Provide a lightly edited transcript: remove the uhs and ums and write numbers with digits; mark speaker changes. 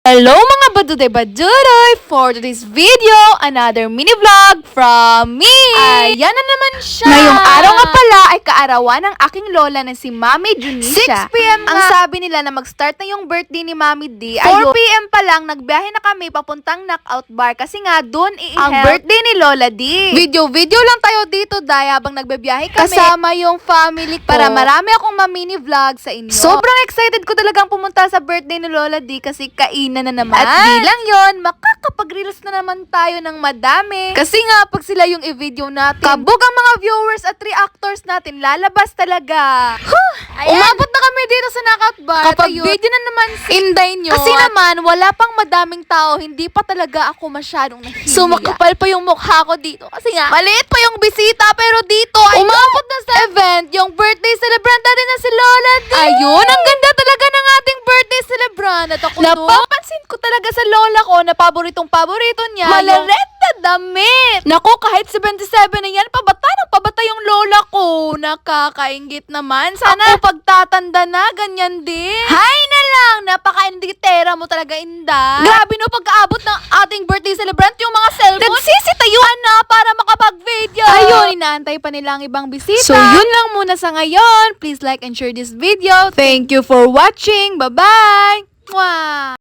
Speaker 1: Hello mga baduday-baduday! For today's video, another mini vlog from me! Ayan na naman siya! Ngayong araw nga pala ay kaarawan ng aking lola na si Mami Junisha. 6 p.m. Ang sabi nila na mag-start na yung birthday ni Mami D. 4 p.m. pa lang, nagbiyahe na kami papuntang Knockout Bar kasi nga doon ang birthday ni Lola D. Video lang tayo dito dahil habang nagbibiyahe kami kasama yung family ko para marami akong ma-mini vlog sa inyo. Sobrang excited ko talagang pumunta sa birthday ni Lola D kasi kainan na naman. At di lang yun, makakapag-reels na naman tayo ng madami. Kasi nga, pag sila yung i-video natin, kabog ang mga viewers at reactors natin, lalabas talaga. Umabot na kami dito sa Knockout Bar. Kapag video na naman Inday nyo. Kasi naman, wala pang madaming tao, hindi pa talaga ako masyadong nahihiya. Sumakapal pa yung mukha ko dito. Kasi nga, maliit pa yung bisita, pero dito ay umabot na sa event, yung birthday celebrant natin na si Lola D. Ayun, ang ganda talaga ng ating birthday celebrant. At ako napapansin ko talaga sa lola ko na paboritong-paborito niya malaret na damit. Naku, kahit 77 na yan, pabata yung lola ko. Nakakaingit naman. Sana ako pagtatanda na, ganyan din. Hay na lang, napaka-inditera mo talaga, Inda. Grabe no, pagkaabot ng ating birthday celebrant, yung mga cellphone, nagsisitayuan na para makapag-video. Ayun, inaantay pa nila ang ibang bisita. So, yun lang muna sa ngayon. Please like and share this video. Thank you for watching. Bye-bye! Mwah!